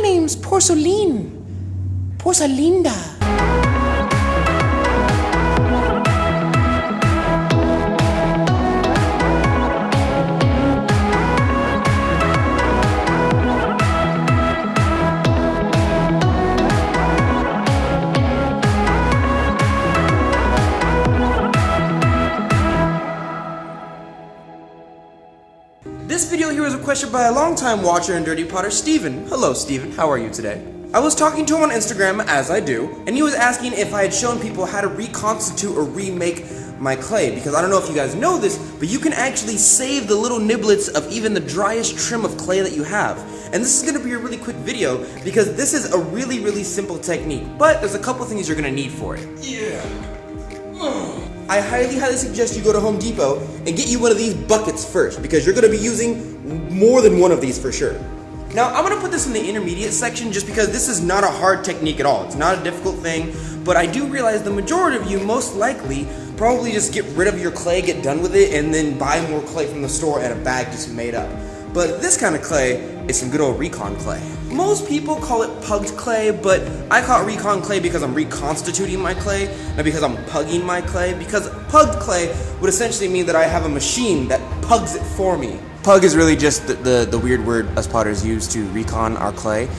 name's Porcelain. Porcelinda. This video here was requested by a longtime watcher and Dirty Potter, Steven. Hello, Steven. How are you today? I was talking to him on Instagram, as I do, and he was asking if I had shown people how to reconstitute or remake my clay, because I don't know if you guys know this, but you can actually save the little niblets of even the driest trim of clay that you have. And this is going to be a really quick video, because this is a really simple technique, but there's a couple things you're going to need for it. Yeah. I highly suggest you go to Home Depot and get you one of these buckets first, because you're going to be using more than one of these for sure. Now, I'm going to put this in the intermediate section just because this is not a hard technique at all. It's not a difficult thing, but I do realize the majority of you most likely probably just get rid of your clay, get done with it, and then buy more clay from the store and a bag just made up. But this kind of clay is some good old recon clay. Most people call it pugged clay, but I call it recon clay because I'm reconstituting my clay, not because I'm pugging my clay, because pugged clay would essentially mean that I have a machine that pugs it for me. Pug is really just the weird word us potters use to recon our clay,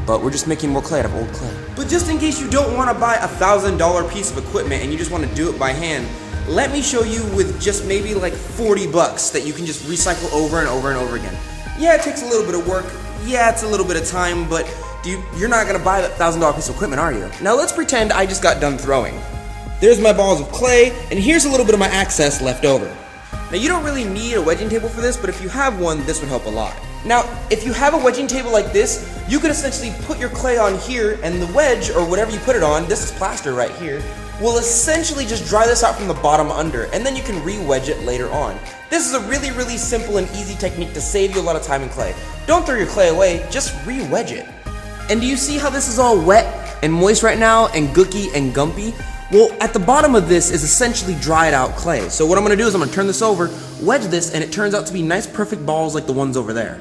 but we're just making more clay out of old clay. But just in case you don't want to buy a $1,000 piece of equipment and you just want to do it by hand, let me show you with just maybe like 40 bucks that you can just recycle over and over and over again. Yeah, it takes a little bit of work. Yeah, it's a little bit of time, but you're not gonna buy that $1,000 piece of equipment, are you? Now let's pretend I just got done throwing. There's my balls of clay, and here's a little bit of my excess left over. Now you don't really need a wedging table for this, but if you have one, this would help a lot. Now, if you have a wedging table like this, you could essentially put your clay on here, and the wedge, or whatever you put it on, this is plaster right here, will essentially just dry this out from the bottom under, and then you can re-wedge it later on. This is a really simple and easy technique to save you a lot of time in clay. Don't throw your clay away, just re-wedge it. And do you see how this is all wet and moist right now, and gooky and gumpy? Well, at the bottom of this is essentially dried out clay. So what I'm gonna do is I'm gonna turn this over, wedge this, and it turns out to be nice perfect balls like the ones over there.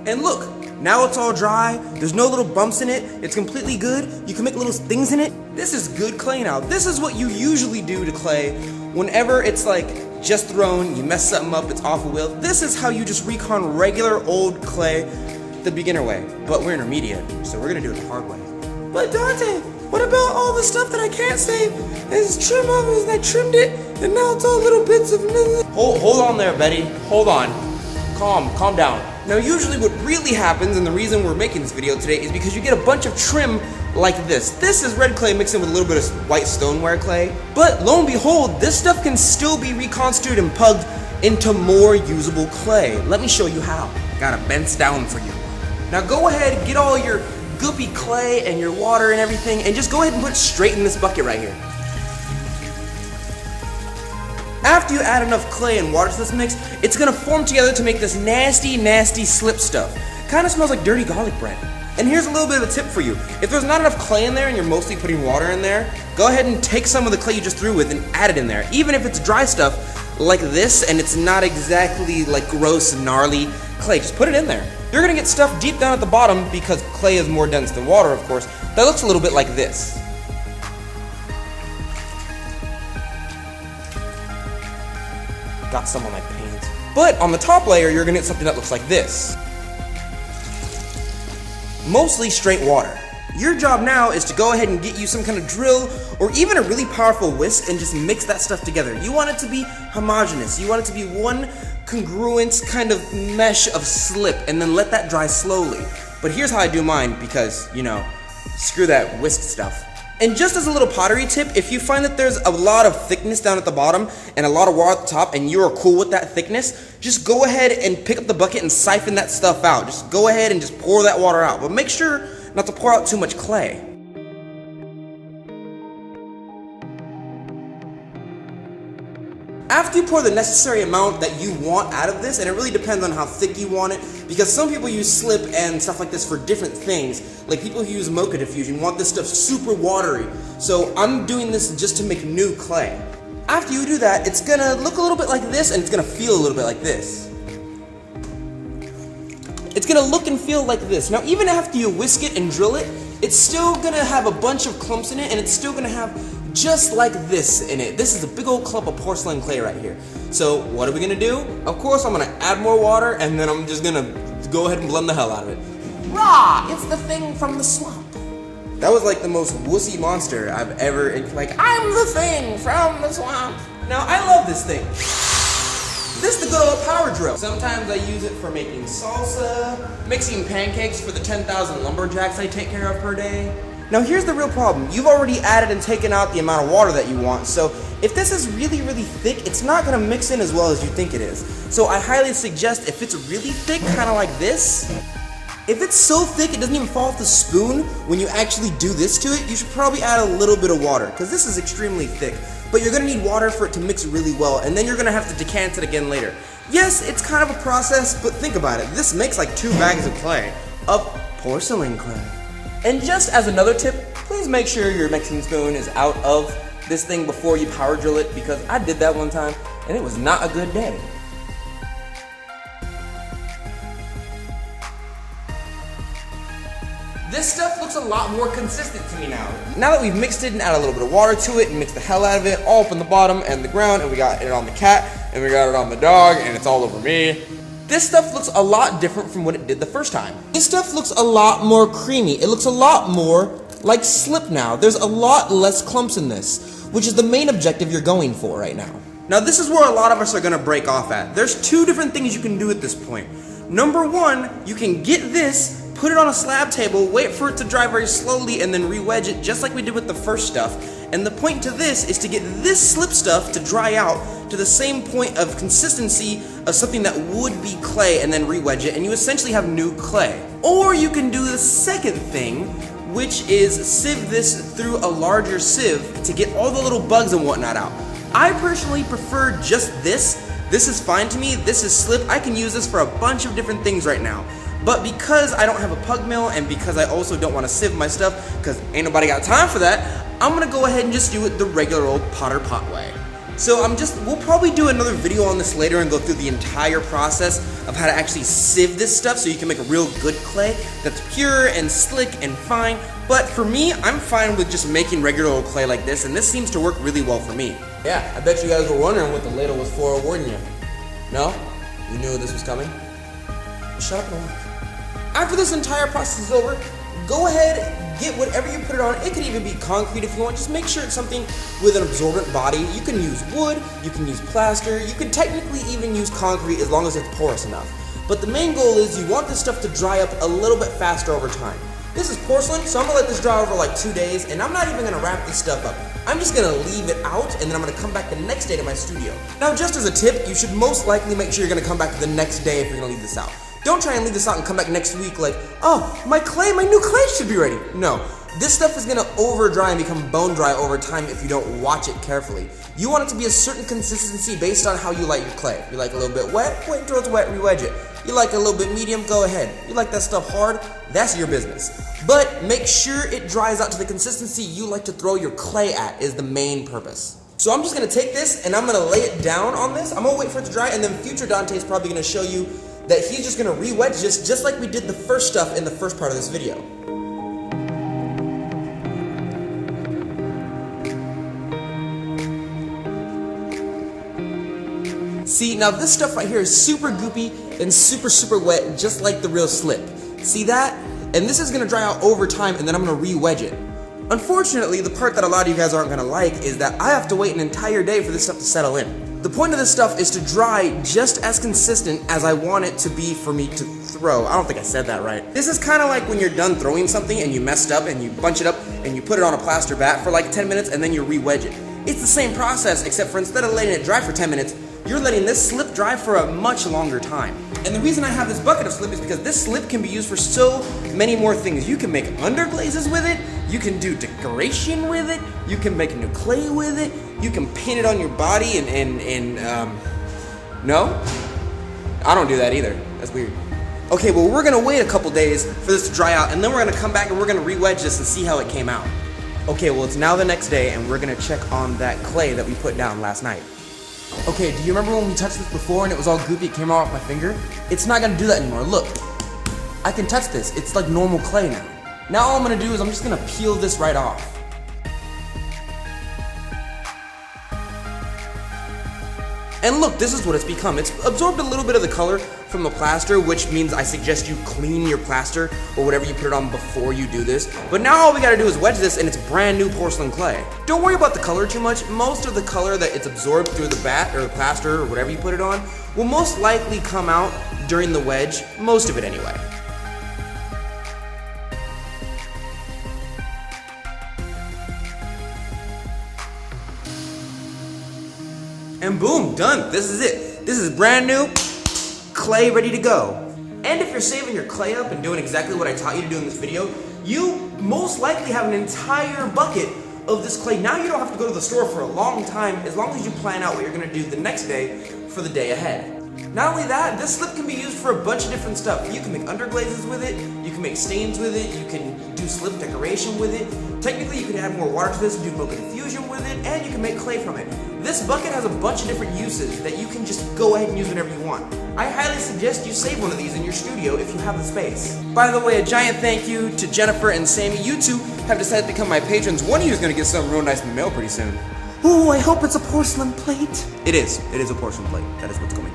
And look, now it's all dry, there's no little bumps in it, it's completely good, you can make little things in it. This is good clay now. This is what you usually do to clay whenever it's like just thrown, you mess something up, it's off a wheel. This is how you just recon regular old clay the beginner way, but we're intermediate, so we're gonna do it the hard way. But Dante, what about all the stuff that I can't save? There's trim of it, and I trimmed it, and now it's all little bits of... Hold on there, Betty, hold on. Calm down. Now usually what really happens, and the reason we're making this video today, is because you get a bunch of trim like this. This is red clay mixed in with a little bit of white stoneware clay. But lo and behold, this stuff can still be reconstituted and pugged into more usable clay. Let me show you how. Got a bench down for you. Now go ahead, get all your goopy clay and your water and everything, and just go ahead and put it straight in this bucket right here. After you add enough clay and water to this mix, it's gonna form together to make this nasty slip stuff. Kinda smells like dirty garlic bread. And here's a little bit of a tip for you. If there's not enough clay in there and you're mostly putting water in there, go ahead and take some of the clay you just threw with and add it in there. Even if it's dry stuff like this and it's not exactly like gross, gnarly clay, just put it in there. You're gonna get stuff deep down at the bottom, because clay is more dense than water, of course, that looks a little bit like this. Got some on my paint. But on the top layer, you're gonna get something that looks like this. Mostly straight water. Your job now is to go ahead and get you some kind of drill or even a really powerful whisk and just mix that stuff together. You want it to be homogeneous. You want it to be one congruent kind of mesh of slip, and then let that dry slowly. But here's how I do mine, because, you know, screw that whisk stuff. And just as a little pottery tip, if you find that there's a lot of thickness down at the bottom and a lot of water at the top, and you're cool with that thickness, just go ahead and pick up the bucket and siphon that stuff out. Just go ahead and just pour that water out, but make sure not to pour out too much clay. After you pour the necessary amount that you want out of this, and it really depends on how thick you want it, because some people use slip and stuff like this for different things. Like people who use mocha diffusion want this stuff super watery. So I'm doing this just to make new clay. After you do that, it's gonna look a little bit like this, and it's gonna feel a little bit like this. It's gonna look and feel like this. Now, even after you whisk it and drill it, it's still gonna have a bunch of clumps in it, and it's still gonna have just like this in it. This is a big old clump of porcelain clay right here. So what are we gonna do? Of course, I'm gonna add more water, and then I'm just gonna go ahead and blend the hell out of it. Rah! It's the thing from the swamp. That was like the most wussy monster I've ever, like, I'm the thing from the swamp. now I love this thing. This is the good old power drill. Sometimes I use it for making salsa, mixing pancakes for the 10,000 lumberjacks I take care of per day. Now here's the real problem. You've already added and taken out the amount of water that you want, so if this is really, really thick, it's not gonna mix in as well as you think it is. So I highly suggest if it's really thick, kind of like this, if it's so thick it doesn't even fall off the spoon when you actually do this to it, you should probably add a little bit of water, because this is extremely thick. But you're gonna need water for it to mix really well, and then you're gonna have to decant it again later. Yes, it's kind of a process, but think about it. This makes like 2 bags of clay, of porcelain clay. And just as another tip, please make sure your mixing spoon is out of this thing before you power drill it, because I did that one time, and it was not a good day. This stuff looks a lot more consistent to me now. Now that we've mixed it and added a little bit of water to it and mixed the hell out of it, all up on the bottom and the ground, and we got it on the cat, and we got it on the dog, and it's all over me. This stuff looks a lot different from what it did the first time. This stuff looks a lot more creamy. It looks a lot more like slip now. There's a lot less clumps in this, which is the main objective you're going for right now. Now this is where a lot of us are gonna break off at. There's 2 different things you can do at this point. Number 1, you can get this, put it on a slab table, wait for it to dry very slowly, and then re-wedge it just like we did with the first stuff. And the point to this is to get this slip stuff to dry out to the same point of consistency of something that would be clay, and then re-wedge it, and you essentially have new clay. Or you can do the second thing, which is sieve this through a larger sieve to get all the little bugs and whatnot out. I personally prefer just this. This is fine to me. This is slip. I can use this for a bunch of different things right now. But because I don't have a pug mill, and because I also don't want to sieve my stuff, because ain't nobody got time for that, I'm gonna go ahead and just do it the regular old Potter pot way. So we'll probably do another video on this later and go through the entire process of how to actually sieve this stuff so you can make a real good clay that's pure and slick and fine. But for me, I'm fine with just making regular old clay like this, and this seems to work really well for me. Yeah, I bet you guys were wondering what the ladle was for, weren't you? No? You knew this was coming? Shut up and watch. After this entire process is over, go ahead, get whatever you put it on. It could even be concrete if you want. Just make sure it's something with an absorbent body. You can use wood, you can use plaster, you could technically even use concrete as long as it's porous enough. But the main goal is you want this stuff to dry up a little bit faster over time. This is porcelain, so I'm gonna let this dry over like 2 days, and I'm not even gonna wrap this stuff up. I'm just gonna leave it out, and then I'm gonna come back the next day to my studio. Now, just as a tip, you should most likely make sure you're gonna come back the next day if you're gonna leave this out. Don't try and leave this out and come back next week like, oh, my new clay should be ready. No, this stuff is gonna over dry and become bone dry over time if you don't watch it carefully. You want it to be a certain consistency based on how you like your clay. You like a little bit wet, wait until it's wet, re-wedge it. You like a little bit medium, go ahead. You like that stuff hard, that's your business. But make sure it dries out to the consistency you like to throw your clay at is the main purpose. So I'm just gonna take this and I'm gonna lay it down on this. I'm gonna wait for it to dry, and then future Dante is probably gonna show you that he's just gonna re-wedge this just like we did the first stuff in the first part of this video. See, now this stuff right here is super goopy and super wet, just like the real slip. See that? And this is gonna dry out over time, and then I'm gonna re-wedge it. Unfortunately, the part that a lot of you guys aren't gonna like is that I have to wait an entire day for this stuff to settle in. The point of this stuff is to dry just as consistent as I want it to be for me to throw. I don't think I said that right. This is kind of like when you're done throwing something and you messed up and you bunch it up and you put it on a plaster bat for like 10 minutes and then you re-wedge it. It's the same process, except for instead of letting it dry for 10 minutes, you're letting this slip dry for a much longer time. And the reason I have this bucket of slip is because this slip can be used for so many more things. You can make underglazes with it, You can do decoration with it. You can make new clay with it. You can paint it on your body no? I don't do that either. That's weird. Okay, well, we're gonna wait a couple days for this to dry out, and then we're gonna come back and we're gonna re-wedge this and see how it came out. Okay, well, it's now the next day, and we're gonna check on that clay that we put down last night. Okay, do you remember when we touched this before and it was all goopy, it came out off my finger? It's not gonna do that anymore. Look, I can touch this. It's like normal clay now. Now all I'm gonna do is I'm just gonna peel this right off. And look, this is what it's become. It's absorbed a little bit of the color from the plaster, which means I suggest you clean your plaster or whatever you put it on before you do this. But now all we gotta do is wedge this and it's brand new porcelain clay. Don't worry about the color too much. Most of the color that it's absorbed through the bat or the plaster or whatever you put it on will most likely come out during the wedge, most of it anyway. And boom, done. This is it. This is brand new clay ready to go. And if you're saving your clay up and doing exactly what I taught you to do in this video, you most likely have an entire bucket of this clay. Now you don't have to go to the store for a long time as long as you plan out what you're gonna do the next day for the day ahead. Not only that, this slip can be used for a bunch of different stuff. You can make underglazes with it, you can make stains with it, you can do slip decoration with it. Technically, you can add more water to this and do mocha diffusion with it, and you can make clay from it. This bucket has a bunch of different uses that you can just go ahead and use whenever you want. I highly suggest you save one of these in your studio if you have the space. By the way, a giant thank you to Jennifer and Sammy. You two have decided to become my patrons. One of you is gonna get something real nice in the mail pretty soon. Ooh, I hope it's a porcelain plate. It is a porcelain plate. That is what's coming.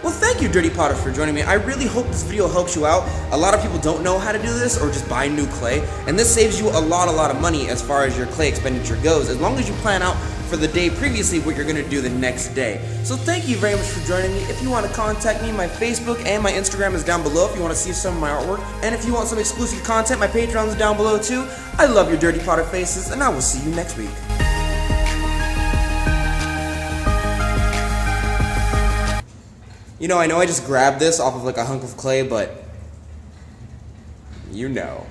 Well, thank you, Dirty Potters, for joining me. I really hope this video helps you out. A lot of people don't know how to do this or just buy new clay, and this saves you a lot of money as far as your clay expenditure goes, as long as you plan out for the day previously what you're gonna do the next day. So thank you very much for joining me. If you want to contact me, my Facebook and my Instagram is down below if you want to see some of my artwork. And if you want some exclusive content, my Patreon is down below too. I love your Dirty Potter faces, and I will see you next week. You know, I just grabbed this off of like a hunk of clay, but you know.